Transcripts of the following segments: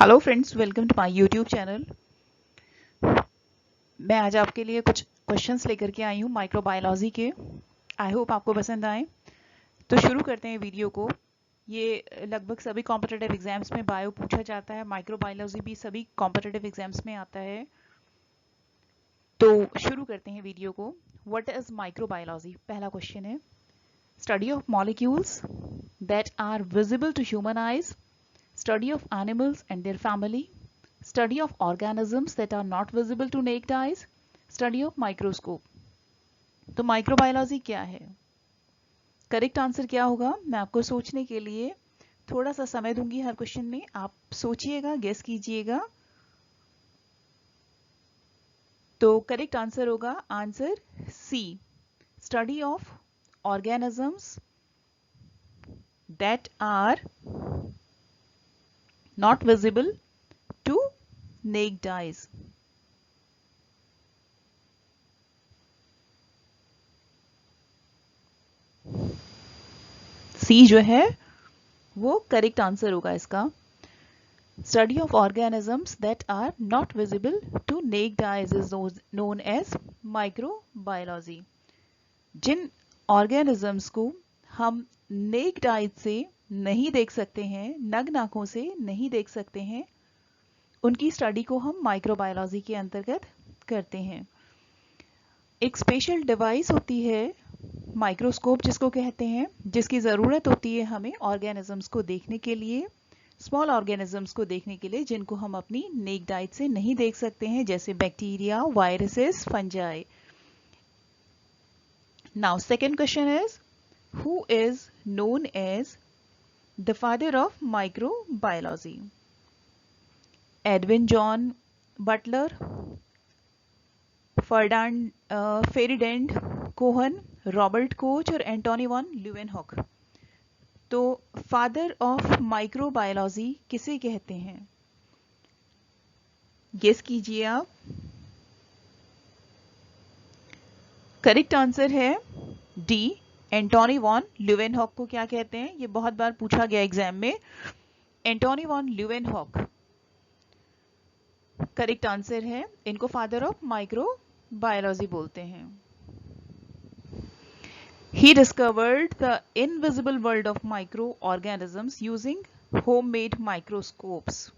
Hello friends, welcome to my YouTube channel. मैं आज आपके लिए कुछ क्वेश्चंस लेकर के आई हूँ माइक्रोबायोलॉजी के। आई होप आपको पसंद आए। तो शुरू करते हैं वीडियो को। ये लगभग सभी कॉम्पिटिटिव एग्जाम्स में बायो पूछा जाता है, माइक्रोबायोलॉजी भी सभी कॉम्पिटिटिव एग्जाम्स में आता है। तो शुरू करते हैं वीडियो को। What is microbiology? पहला क्वेश्चन है, study of molecules that are visible to human eyes, study of animals and their family, study of organisms that are not visible to naked eyes, study of microscope। तो microbiology क्या है? Correct answer क्या होगा? मैं आपको सोचने के लिए थोड़ा सा समय दूंगी हर क्वेश्चन में। आप सोचिएगा, गेस कीजिएगा। तो करेक्ट आंसर होगा answer C, study of organisms that are not visible to naked eyes. C जो है वो करेक्ट आंसर होगा इसका। Study of organisms that are not visible to naked eyes is known as microbiology. जिन organisms को हम necked eyes से नहीं देख सकते हैं, नग्न आंखों से नहीं देख सकते हैं, उनकी स्टडी को हम माइक्रोबायोलॉजी के अंतर्गत करते हैं। एक स्पेशल डिवाइस होती है माइक्रोस्कोप जिसको कहते हैं, जिसकी ज़रूरत होती है हमें ऑर्गेनिजम्स को देखने के लिए, स्मॉल ऑर्गेनिजम्स को देखने के लिए जिनको हम अपनी नेक्ड आइज से नहीं देख सकते हैं, जैसे bacteria, viruses, fungi. Now second question is, who is known as the father of microbiology? Edwin John Butler, Ferdinand Cohn, Robert Koch और एंटोनी वॉन ल्यूवेनहॉक। तो फादर ऑफ माइक्रोबायोलॉजी किसे कहते हैं? गेस कीजिए आप। करेक्ट आंसर है D, Antonie van Leeuwenhoek को क्या कहते हैं? ये बहुत बार पूछा गया एग्जाम में। Antony van Leeuwenhoek correct answer है। इनको फादर ऑफ माइक्रोबायोलॉजी बोलते हैं। He discovered the invisible world of microorganisms using homemade microscopes.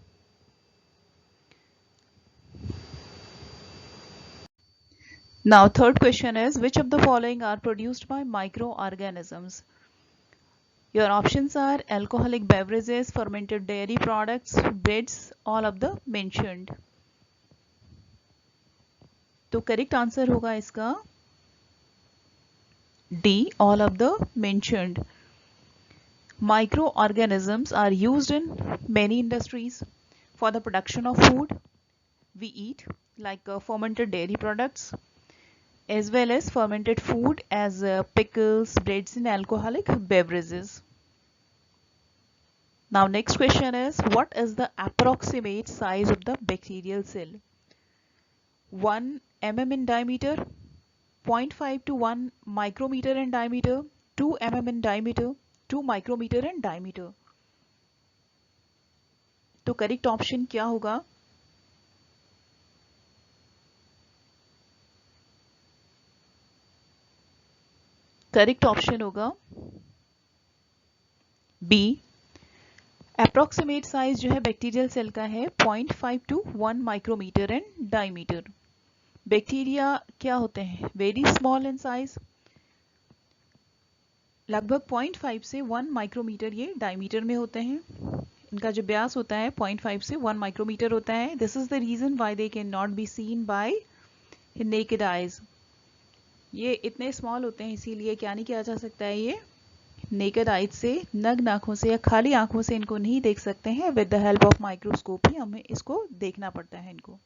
Now, third question is, which of the following are produced by microorganisms? Your options are alcoholic beverages, fermented dairy products, breads, all of the mentioned. तो correct answer होगा इसका D, all of the mentioned. Microorganisms are used in many industries for the production of food we eat, like fermented dairy products, as well as fermented food as pickles, breads, and alcoholic beverages. Now, next question is, what is the approximate size of the bacterial cell? 1 mm in diameter, 0.5 to 1 micrometer in diameter, 2 mm in diameter, 2 micrometer in diameter. तो correct option क्या होगा? Correct option होगा B, approximate size जो है bacterial cell का है 0.5 to 1 micrometre in diameter. Bacteria क्या होते हैं? वेरी स्मॉल इन साइज, लगभग 0.5 से 1 माइक्रोमीटर ये डायमीटर में होते हैं। इनका जो व्यास होता है 0.5 से 1 माइक्रोमीटर होता है। This is the reason why they can not be seen by naked eyes. ये इतने स्मॉल होते हैं, इसीलिए क्या नहीं किया जा सकता है, ये नेकेड आइज से, नग्न आंखों से या खाली आंखों से इनको नहीं देख सकते हैं। With the help of microscope ही हमें इसको देखना पड़ता है इनको।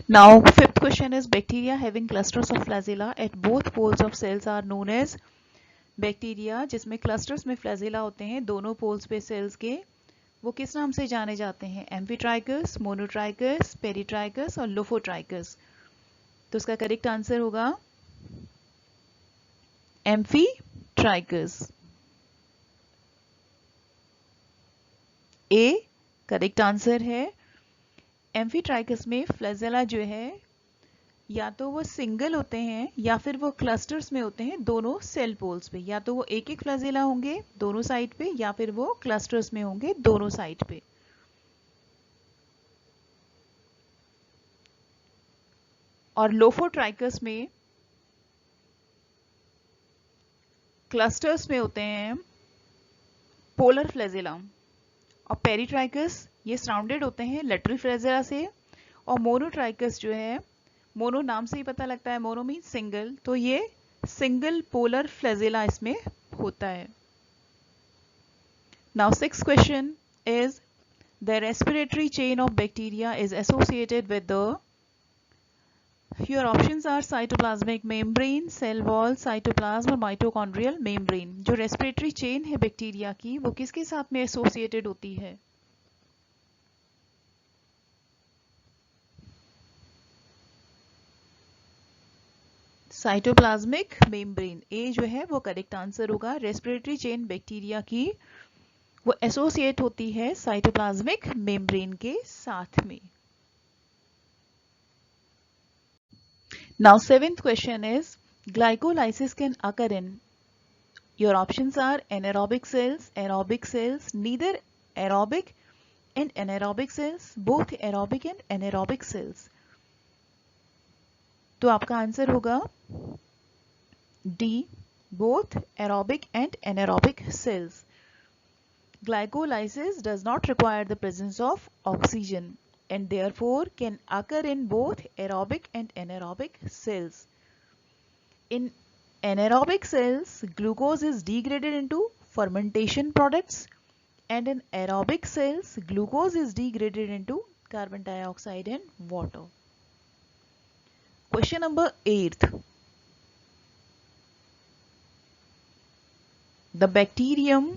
Now, fifth question is, bacteria having clusters of flagella at both poles of cells are known as? Bacteria जिसमें क्लस्टर्स में फ्लैजिला होते हैं दोनों पोल्स पे सेल्स के, वो किस नाम से जाने जाते हैं? एम्फीट्राइकस, मोनोट्राइकस, पेरिट्राइकस और लोफोट्राइकस। तो इसका करेक्ट आंसर होगा एम्फीट्राइकस। ए करेक्ट आंसर है। एम्फीट्राइकस में फ्लैजेला जो है या तो वो सिंगल होते हैं या फिर वो क्लस्टर्स में होते हैं दोनों सेल पोल्स पे, या तो वो एक एक फ्लैजेला होंगे दोनों साइड पे या फिर वो क्लस्टर्स में होंगे दोनों साइड पे। और लोफोट्राइकस में क्लस्टर्स में होते हैं पोलर फ्लैजेला। और पेरिट्राइकस ये सराउंडेड होते हैं लेटरल फ्लैजेला से। और मोनोट्राइकस जो है, मोनो नाम से ही पता लगता है, मोनो मीन सिंगल, तो ये सिंगल पोलर फ्लैजेला इसमें होता है। Now sixth question is the respiratory chain of bacteria is associated with the, your options are cytoplasmic membrane, cell wall, cytoplasm और mitochondrial membrane। जो रेस्पिरेटरी चेन है bacteria की वो किसके साथ में एसोसिएटेड होती है? साइटोप्लाज्मिक मेम्ब्रेन, ए जो है वो करेक्ट आंसर होगा। रेस्पिरेटरी चेन बैक्टीरिया की वो एसोसिएट होती है साइटोप्लाज्मिक मेम्ब्रेन के साथ में। Now seventh question is glycolysis can occur in, your options are anaerobic cells, aerobic cells, neither aerobic and anaerobic cells, both aerobic and anaerobic cells। तो आपका answer होगा D, both aerobic and anaerobic cells। Glycolysis does not require the presence of oxygen and therefore can occur in both aerobic and anaerobic cells। In anaerobic cells, glucose is degraded into fermentation products, and in aerobic cells, glucose is degraded into carbon dioxide and water। Question number 8. The bacterium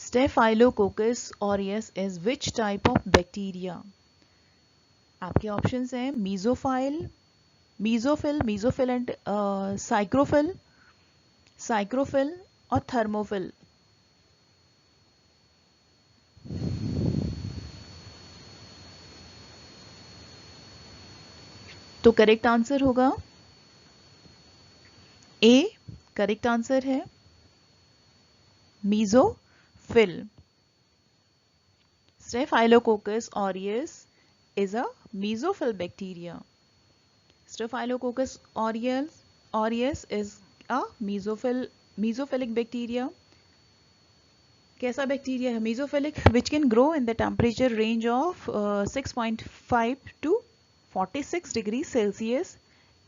Staphylococcus aureus is which type of bacteria? आपके options हैं मीजोफाइल, mesophyll, मीजोफिलेंट, साइक्रोफिल, साइक्रोफिल और थर्मोफिल। तो correct answer होगा ए, correct answer है mesophyll. Staphylococcus aureus is a mesophil bacteria। Staphylococcus aureus is a mesophilic bacteria। कैसा bacteria है? mesophilic, which can grow in the temperature range of 6.5 to 46 degrees Celsius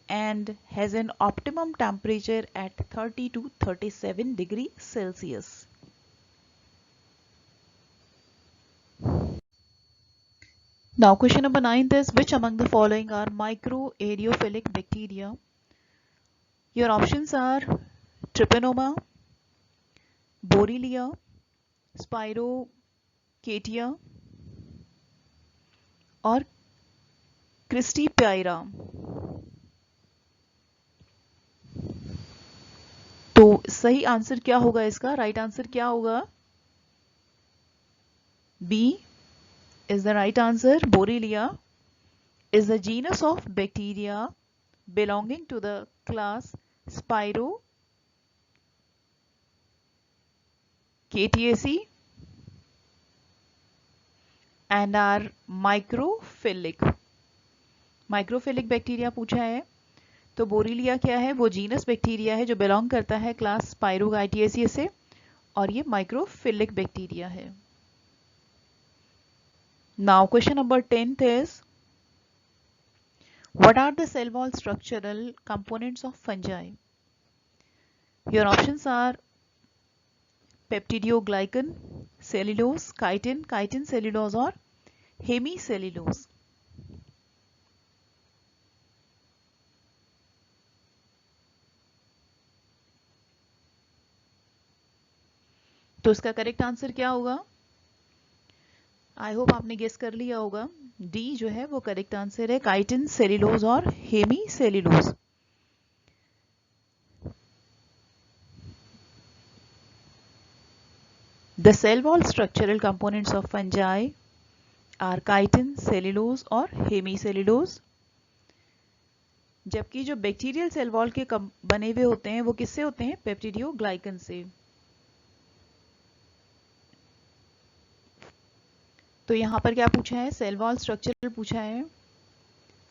and has an optimum temperature at 30 to 37 degrees Celsius। Now question number 9 is which among the following are microaerophilic bacteria? Your options are Trypanosoma, Borrelia, Spirochaetia और Cryptopyra। तो सही answer क्या होगा इसका? Right answer क्या होगा? B is the right answer। Borrelia is the genus of bacteria belonging to the class Spirochaetaceae and are microphilic। Microphilic bacteria पूछा है, तो बोरीलिया क्या है? वो जीनस बैक्टीरिया है जो बिलोंग करता है क्लास स्पाइरोगाइटिएसी से, और ये माइक्रोफिलिक बैक्टीरिया है। Now question number 10 is what are the cell wall structural components of fungi? Your options are peptidoglycan, cellulose, chitin, chitin cellulose और hemicellulose। तो इसका करेक्ट आंसर क्या होगा? आई होप आपने गेस कर लिया होगा। डी जो है वो करेक्ट आंसर है, काइटिन सेल्यूलोज और hemi cellulose. The cell wall structural components of fungi are chitin, cellulose और हेमीसेल्यूलोज। जबकि जो बैक्टीरियल सेल वॉल के बने हुए होते हैं वो किससे होते हैं? पेप्टिडियोग्लाइकन से। तो यहां पर क्या पूछा है? सेल वॉल स्ट्रक्चर पूछा है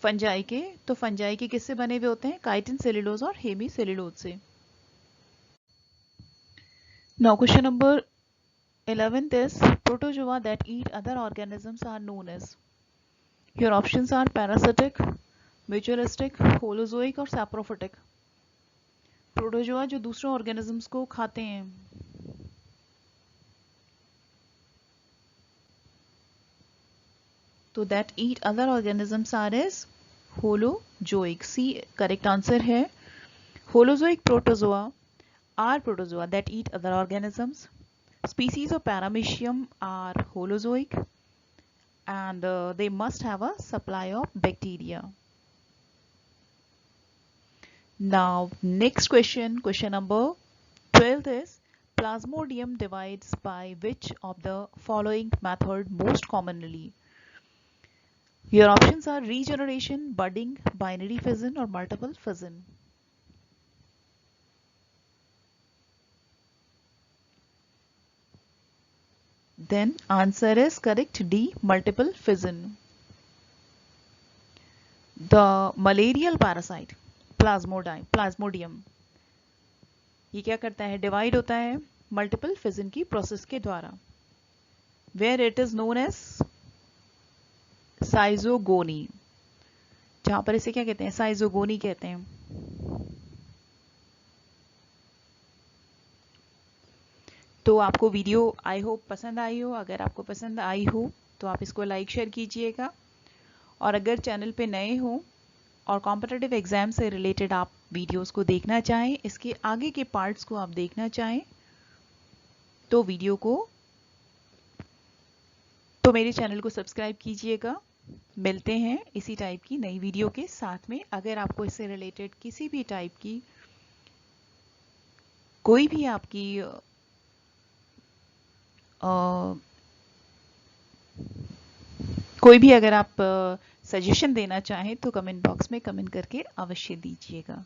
फंजाई के। तो फंजाई के किससे बने हुए होते हैं? काइटिन, सेल्यूलोज और हेमीसेल्यूलोज से। Now question number 11th is protozoa that eat other organisms are known as. Your options are parasitic, mutualistic, holozoic और saprophytic. प्रोटोजोआ जो दूसरे ऑर्गेनिजम्स को खाते हैं, तो that eat other organisms are is holozoic. C correct answer है। Holozoic protozoa are protozoa that eat other organisms. Species of Paramecium are holozoic and they must have a supply of bacteria. Now next question, question number 12 is Plasmodium divides by which of the following method most commonly? Your options are regeneration, budding, binary fission or multiple fission. Then answer is correct D, multiple fission. The malarial parasite Plasmodium, ये क्या करता है? Divide होता है multiple fission की process के द्वारा। Where it is known as schizogony, जहां पर इसे क्या कहते हैं? साइजोगोनी कहते हैं। तो आपको वीडियो आई होप पसंद आई हो। अगर आपको पसंद आई हो तो आप इसको लाइक शेयर कीजिएगा, और अगर चैनल पे नए हो और कॉम्पिटिटिव एग्जाम से रिलेटेड आप वीडियोस को देखना चाहें, इसके आगे के पार्ट्स को आप देखना चाहें, तो वीडियो को तो मेरे चैनल को सब्सक्राइब कीजिएगा। मिलते हैं इसी टाइप की नई वीडियो के साथ में। अगर आपको इससे रिलेटेड किसी भी टाइप की कोई भी आपकी कोई भी अगर आप सजेशन देना चाहें तो कमेंट बॉक्स में कमेंट करके अवश्य दीजिएगा।